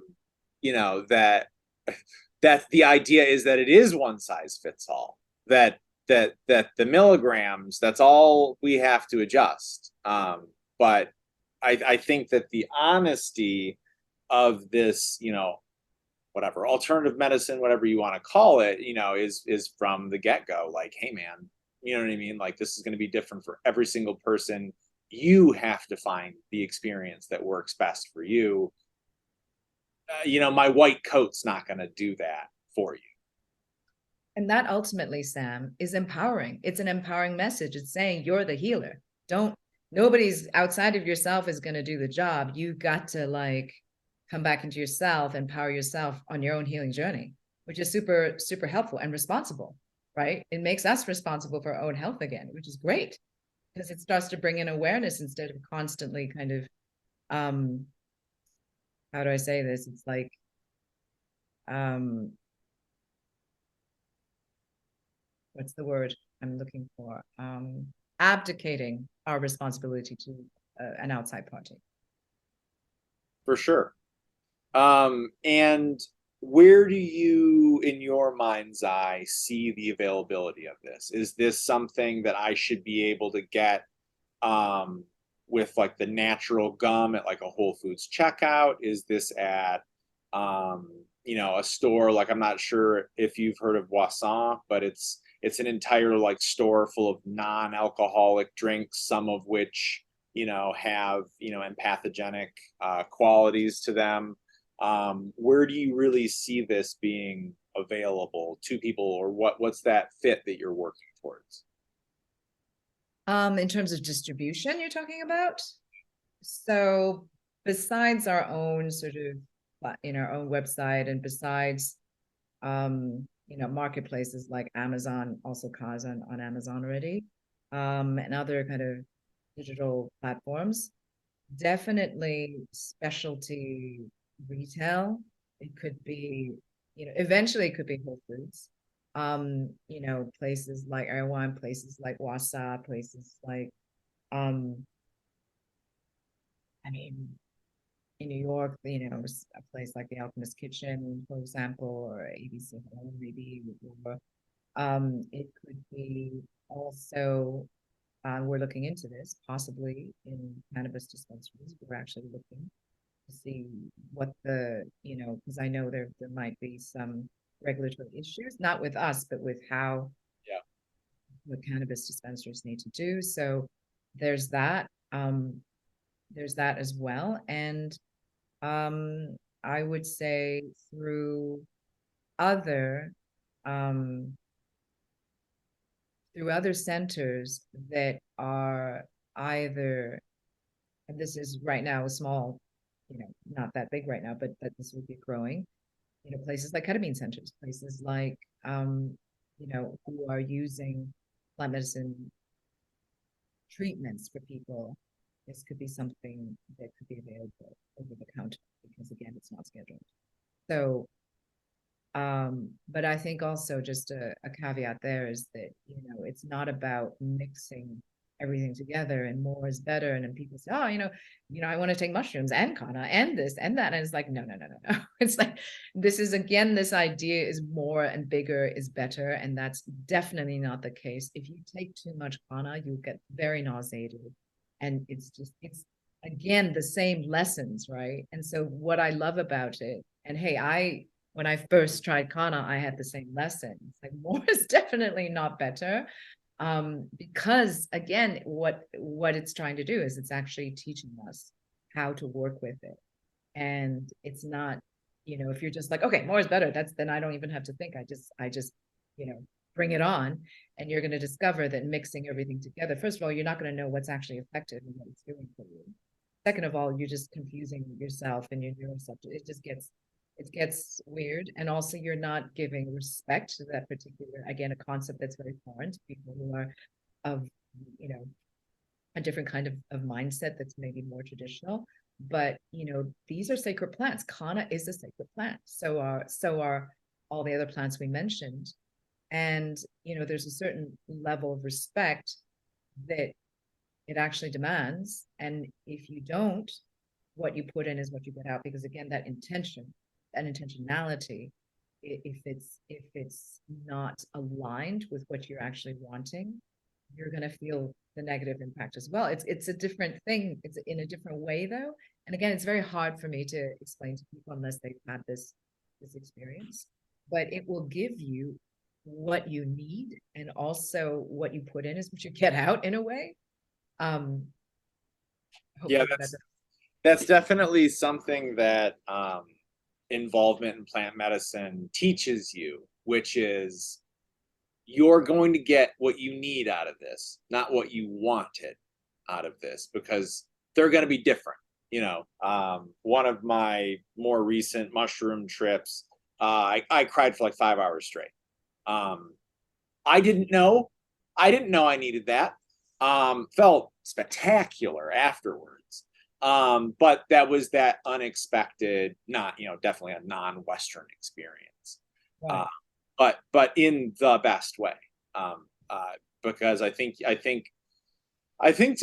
that the idea is that it is one size fits all. That the milligrams, that's all we have to adjust. But I think that the honesty of this, whatever alternative medicine, whatever you want to call it, is from the get-go. Like, hey man, you know what I mean? Like, this is going to be different for every single person. You have to find the experience that works best for you. My white coat's not going to do that for you. And that ultimately, Sam, is empowering. It's an empowering message. It's saying you're the healer. Nobody's outside of yourself is going to do the job. You've got to come back into yourself, empower yourself on your own healing journey, which is super, super helpful and responsible, right? It makes us responsible for our own health again, which is great because it starts to bring in awareness instead of constantly kind of, how do I say this? It's like, what's the word I'm looking for? Abdicating our responsibility to an outside party. For sure. And where do you, in your mind's eye, see the availability of this? Is this something that I should be able to get with like the natural gum at like a Whole Foods checkout? Is this at a store? Like, I'm not sure if you've heard of Boisson, but it's an entire like store full of non-alcoholic drinks, some of which have empathogenic qualities to them. Where do you really see this being available to people, or what's that fit that you're working towards? In terms of distribution, you're talking about? So besides our own sort of, our own website, and besides, marketplaces like Amazon, also Kaz on Amazon already, and other kind of digital platforms, definitely specialty retail. It could be, eventually it could be Whole Foods. Places like Erewhon, places like Wasa, places like, in New York, a place like the Alchemist Kitchen, for example, or ABC Home, maybe, or it could be also, we're looking into this, possibly in cannabis dispensaries. We're actually looking to see what because I know there might be some regulatory issues, not with us, but with how what cannabis dispensaries need to do. So there's that. There's that as well. And I would say through other centers that are either, and this is right now a small, not that big right now, but that this will be growing, places like ketamine centers, places like, who are using plant medicine treatments for people. This could be something that could be available over the counter because, again, it's not scheduled. So, but I think also just a caveat there is that, it's not about mixing everything together and more is better. And then people say, oh, I want to take mushrooms and kanna and this and that. And it's like, no. It's like, this is, again, this idea is more and bigger is better. And that's definitely not the case. If you take too much kanna, you get very nauseated. And it's again, the same lessons, right? And so what I love about it, and hey, when I first tried kanna, I had the same lesson. It's like, more is definitely not better. Because again, what it's trying to do is it's actually teaching us how to work with it. And it's not, if you're just like, okay, more is better, then I don't even have to think. I just bring it on, and you're going to discover that mixing everything together, first of all, you're not going to know what's actually effective and what it's doing for you. Second of all, you're just confusing yourself and your neuroreceptor. It gets weird. And also, you're not giving respect to that particular, again, a concept that's very foreign to people who are of, a different kind of mindset that's maybe more traditional. But, these are sacred plants. Kanna is a sacred plant. So are all the other plants we mentioned. And, there's a certain level of respect that it actually demands. And if you don't, what you put in is what you get out. Because again, that intentionality, if it's not aligned with what you're actually wanting, you're going to feel the negative impact as well. It's a different thing. It's in a different way though. And again, it's very hard for me to explain to people unless they've had this experience, but it will give you what you need, and also what you put in is what you get out in a way. Yeah, that's definitely something that involvement in plant medicine teaches you, which is you're going to get what you need out of this, not what you wanted out of this, because they're going to be different. One of my more recent mushroom trips, I cried for like 5 hours straight. I didn't know I needed that. Felt spectacular afterwards. But that was that unexpected, definitely a non-Western experience. Right. But in the best way. Because I think to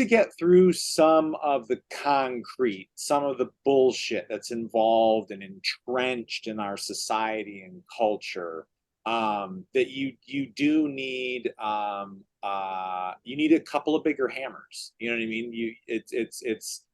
get through some of the concrete, some of the bullshit that's involved and entrenched in our society and culture, that you do need you need a couple of bigger hammers. You know what I mean? It's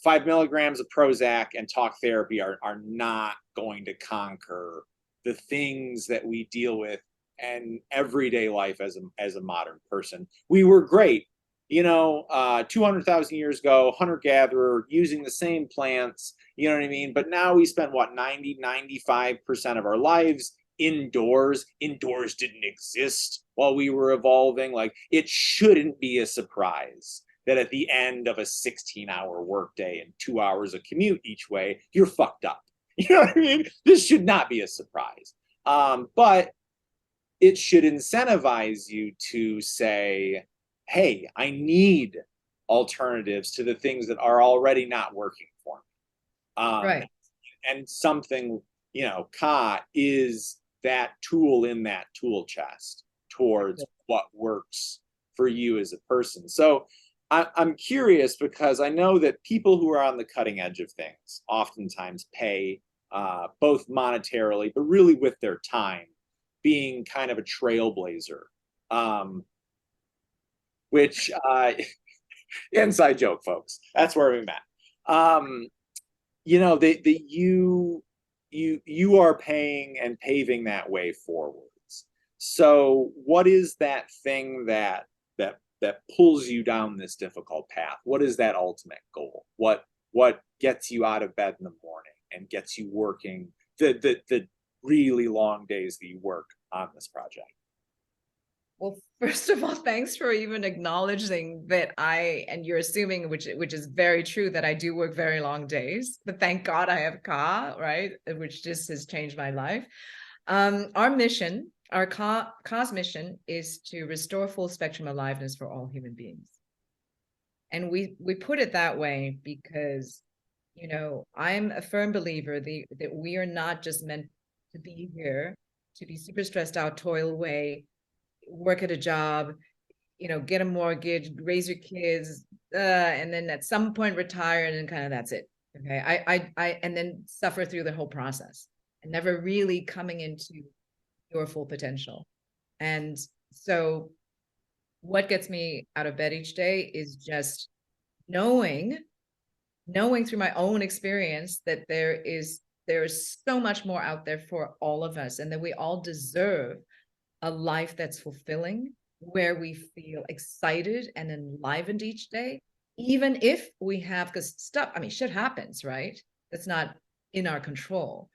5 milligrams of Prozac and talk therapy are not going to conquer the things that we deal with and everyday life as a modern person. We were great, 200,000 years ago, hunter-gatherer, using the same plants, you know what I mean? But now we spend 95% of our lives indoors. Indoors didn't exist while we were evolving. Like, it shouldn't be a surprise that at the end of a 16-hour workday and 2 hours of commute each way, you're fucked up. You know what I mean? This should not be a surprise. But it should incentivize you to say, hey, I need alternatives to the things that are already not working for me. Right. And something, Ka is that tool in that tool chest towards what works for you as a person. So I'm curious, because I know that people who are on the cutting edge of things oftentimes pay both monetarily, but really with their time, being kind of a trailblazer, which inside joke, folks. That's where we met. You are paying and paving that way forwards. So what is that thing that pulls you down this difficult path? What is that ultimate goal? What gets you out of bed in the morning and gets you working the really long days that you work on this project? Well, first of all, thanks for even acknowledging that and you're assuming, which is very true, that I do work very long days, but thank God I have Ka, right? Which just has changed my life. Our Ka's mission is to restore full spectrum aliveness for all human beings. And we put it that way because, I'm a firm believer that we are not just meant to be here to be super stressed out, toil away, work at a job, get a mortgage, raise your kids, and then at some point retire, and then kind of that's it. Okay. I and then suffer through the whole process and never really coming into your full potential. And so what gets me out of bed each day is just knowing through my own experience that there is so much more out there for all of us, and that we all deserve a life that's fulfilling, where we feel excited and enlivened each day, even if we have, because shit happens, right? That's not in our control.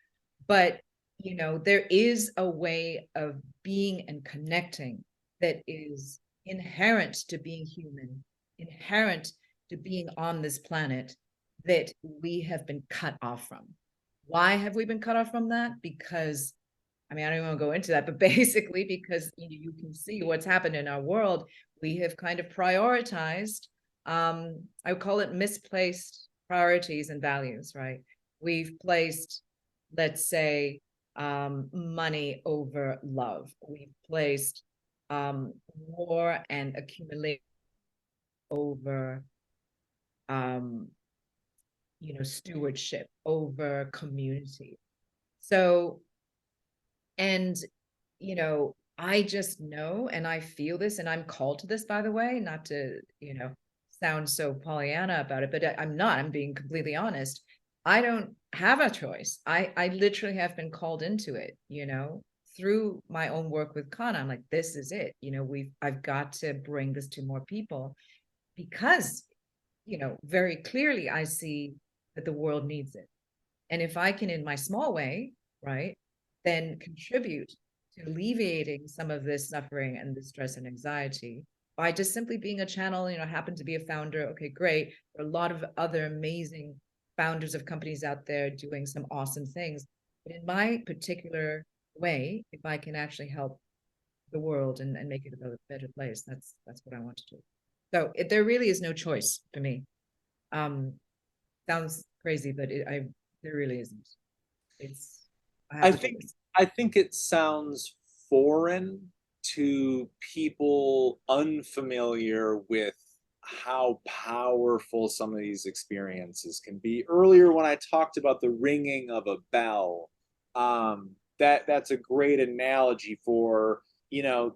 But, there is a way of being and connecting that is inherent to being human, inherent to being on this planet, that we have been cut off from. Why have we been cut off from that? Because I don't even want to go into that, but basically because you can see what's happened in our world. We have kind of prioritized, I would call it misplaced priorities and values, right? We've placed, let's say, money over love. We've placed war and accumulation over stewardship, over community. So, and I just know, and I feel this, and I'm called to this, by the way, not to sound so Pollyanna about it, but I'm not. I'm being completely honest. I don't have a choice. I literally have been called into it, through my own work with kanna. I'm like, this is it. I've got to bring this to more people because, very clearly I see that the world needs it. And if I can, in my small way, right, then contribute to alleviating some of this suffering and the stress and anxiety by just simply being a channel, happen to be a founder. Okay, great. There are a lot of other amazing founders of companies out there doing some awesome things. But in my particular way, if I can actually help the world and make it a better place, that's what I want to do. So there really is no choice for me. Sounds crazy, but there really isn't. I think it sounds foreign to people unfamiliar with how powerful some of these experiences can be. Earlier, when I talked about the ringing of a bell, that's a great analogy for,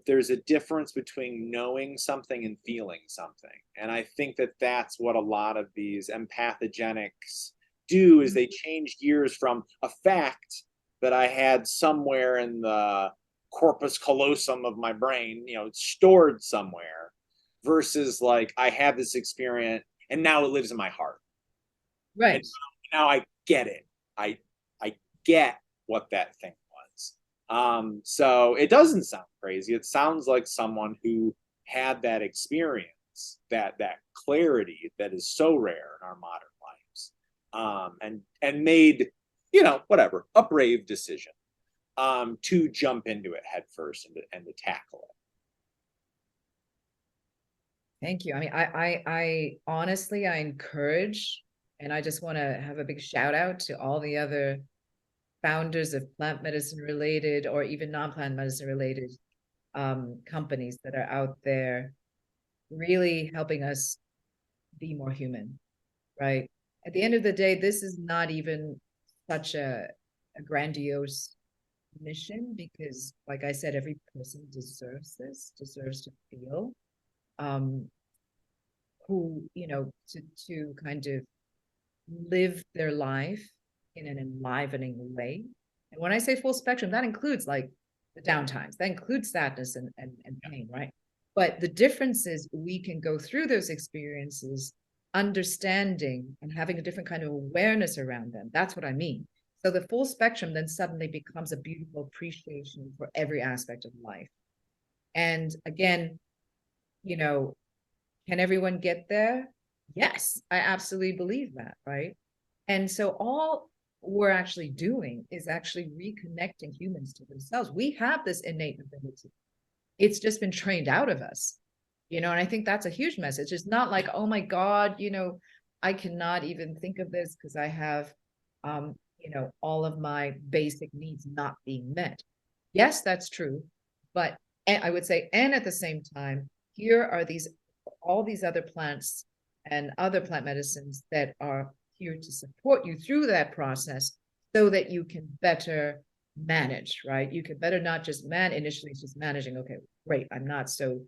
there's a difference between knowing something and feeling something. And I think that that's what a lot of these empathogenics do, is they change gears from a fact that I had somewhere in the corpus callosum of my brain, stored somewhere, versus like, I had this experience and now it lives in my heart. Right. And now I get it. I get what that thing was. So it doesn't sound crazy. It sounds like someone who had that experience, that clarity that is so rare in our modern lives, and made, whatever, a brave decision to jump into it head first and to tackle it. Thank you. I mean, I honestly, I encourage, and I just want to have a big shout out to all the other founders of plant medicine related or even non-plant medicine related companies that are out there really helping us be more human, right? At the end of the day, this is not even such a grandiose mission, because like I said, every person deserves to feel who, to kind of live their life in an enlivening way. And when I say full spectrum, that includes like the downtimes, that includes sadness and pain, right? But the difference is we can go through those experiences understanding and having a different kind of awareness around them. That's what I mean. So the full spectrum then suddenly becomes a beautiful appreciation for every aspect of life. And again, can everyone get there? Yes, I absolutely believe that, right? And so all we're actually doing is actually reconnecting humans to themselves. We have this innate ability. It's just been trained out of us, and I think that's a huge message. It's not like, oh my God, I cannot even think of this because I have, all of my basic needs not being met. Yes, that's true. But I would say, and at the same time, here are all these other plants and other plant medicines that are here to support you through that process so that you can better manage, right? You can better not just initially it's just managing. Okay, great. I'm not so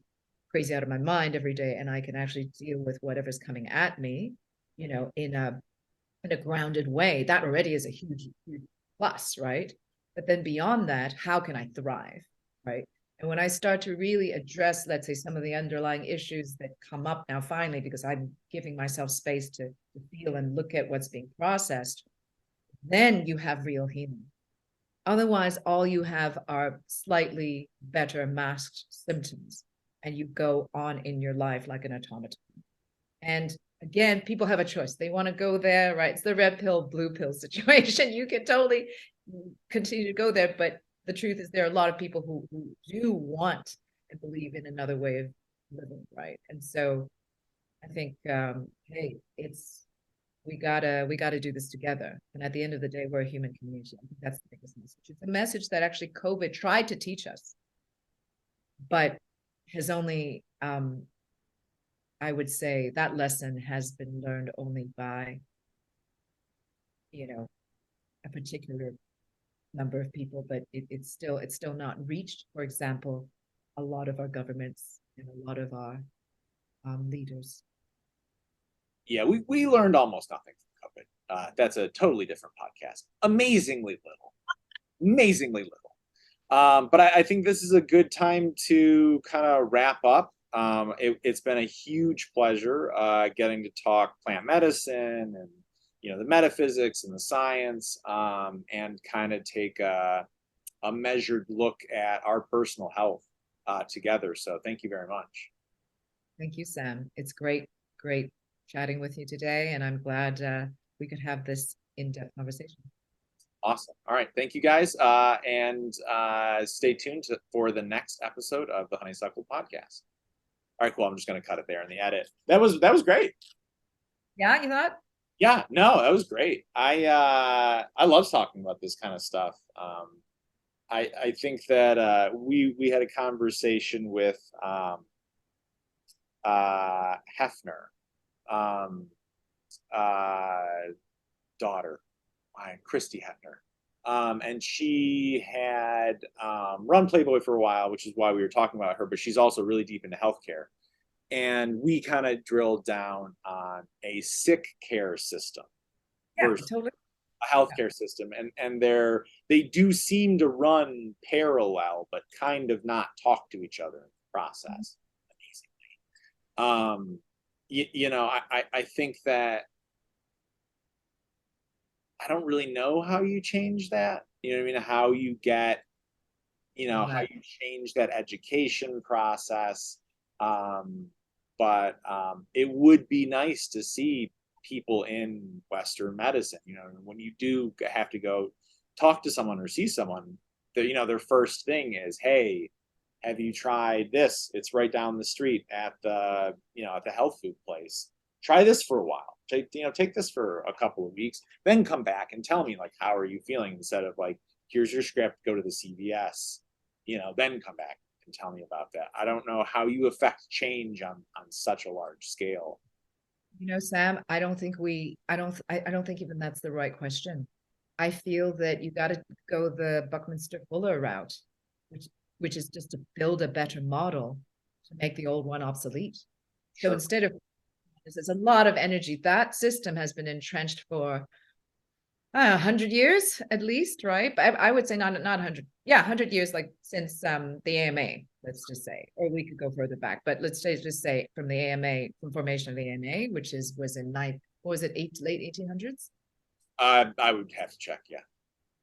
crazy out of my mind every day, and I can actually deal with whatever's coming at me, in a grounded way. That already is a huge, huge plus, right? But then beyond that, how can I thrive, right? And when I start to really address, let's say, some of the underlying issues that come up now, finally, because I'm giving myself space to feel and look at what's being processed, then you have real healing. Otherwise, all you have are slightly better masked symptoms, and you go on in your life like an automaton. And again, people have a choice. They want to go there, right? It's the red pill, blue pill situation. You can totally continue to go there, but the truth is there are a lot of people who do want and believe in another way of living, right? And so I think, hey, it's we gotta do this together. And at the end of the day, we're a human community. I think that's the biggest message. It's a message that actually COVID tried to teach us, but has only, I would say that lesson has been learned only by, a particular number of people, but it's still not reached, for example, a lot of our governments and a lot of our leaders. Yeah, we learned almost nothing from COVID. That's a totally different podcast. Amazingly little. But I think this is a good time to kind of wrap up. It's been a huge pleasure getting to talk plant medicine and the metaphysics and the science, and kind of take a measured look at our personal health together. So thank you very much. Thank you, Sam. It's great chatting with you today, and I'm glad we could have this in-depth conversation. Awesome. All right. Thank you, guys. And stay tuned for the next episode of the Honeysuckle Podcast. All right, cool. I'm just going to cut it there in the edit. That was great. Yeah, you thought? Yeah, no, that was great. I love talking about this kind of stuff. I think that we had a conversation with Hefner, daughter, Christy Hefner. And she had run Playboy for a while, which is why we were talking about her, but she's also really deep into healthcare. And we kind of drilled down on a sick care system versus totally. a healthcare system. And they do seem to run parallel, but kind of not talk to each other in the process. Amazingly. I think that I don't really know how you change that. You know what I mean? How you get, how you change that education process. But it would be nice to see people in Western medicine, when you do have to go talk to someone or see someone, their first thing is, hey, have you tried this? It's right down the street at the health food place. Try this for a while. Take this for a couple of weeks, then come back and tell me, like, how are you feeling, instead of like, here's your script, go to the CVS, then come back and tell me about that. I don't know how you affect change on such a large scale. Sam, I don't think even that's the right question. I feel that you got to go the Buckminster Fuller route, which is just to build a better model to make the old one obsolete. Sure. So instead of, there's a lot of energy. That system has been entrenched for 100 years at least, right? But I would say not 100. Yeah, 100 years, like since the AMA, let's just say, or we could go further back. But let's just say from the AMA, from formation of the AMA, which was in late 1800s? I would have to check. Yeah.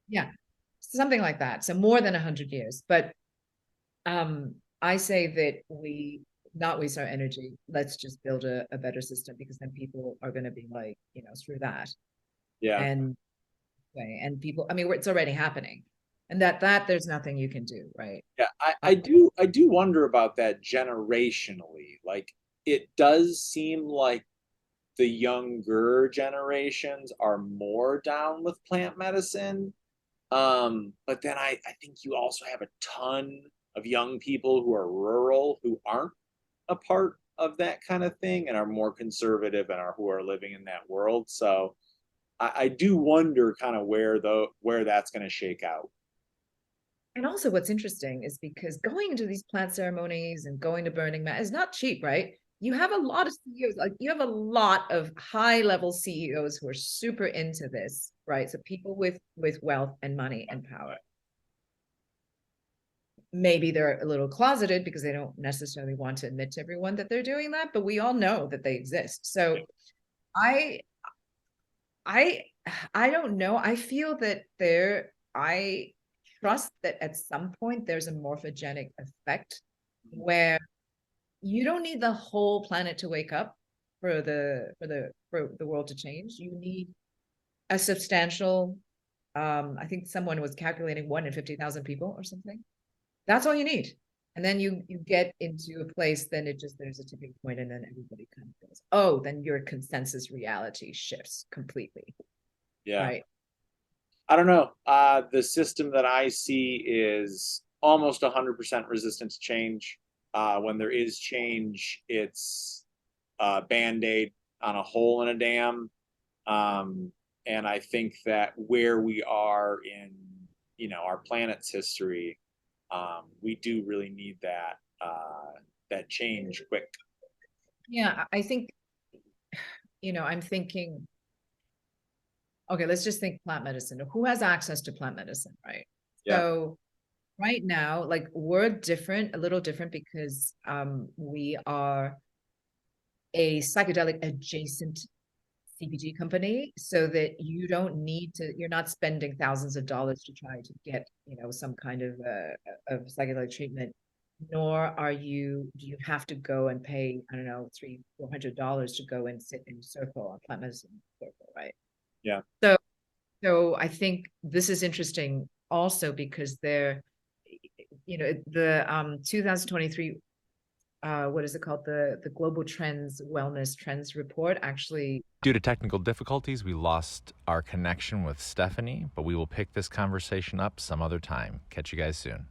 Yeah, something like that. So more than 100 years. But I say that we not waste our energy. Let's just build a better system, because then people are going to be like, screw that. Yeah. And people, I mean, it's already happening, and that there's nothing you can do, right? Yeah, I do wonder about that generationally. Like, it does seem like the younger generations are more down with plant medicine. But then I think you also have a ton of young people who are rural, who aren't a part of that kind of thing, and are more conservative, and who are living in that world. So I do wonder kind of where that's going to shake out. And also what's interesting is, because going into these plant ceremonies and going to Burning Man is not cheap, right? You have a lot of CEOs, like you have a lot of high level CEOs who are super into this, right? So people with wealth and money and power. Maybe they're a little closeted because they don't necessarily want to admit to everyone that they're doing that, but we all know that they exist. So I don't know. I feel that I trust that at some point there's a morphogenic effect where you don't need the whole planet to wake up for the world to change. You need a substantial, I think someone was calculating 1 in 50,000 people or something. That's all you need. And then you get into a place, then there's a tipping point, and then everybody kind of goes, oh, then your consensus reality shifts completely. Yeah. Right. I don't know. The system that I see is almost 100% resistant to change. When there is change, it's a Band-Aid on a hole in a dam. And I think that where we are in, our planet's history, we do really need that change quick. Yeah, I think, I'm thinking, okay, let's just think plant medicine. Who has access to plant medicine, right? Yeah. So right now, like we're a little different because we are a psychedelic adjacent CPG company, so that you're not spending thousands of dollars to try to get, some kind of psychedelic treatment, nor do you have to go and pay, I don't know, $300-400 to go and sit in a circle on plant medicine circle, right? Yeah. So I think this is interesting also because the 2023 what is it called? The Global Wellness Trends report actually. Due to technical difficulties, we lost our connection with Stephanie, but we will pick this conversation up some other time. Catch you guys soon.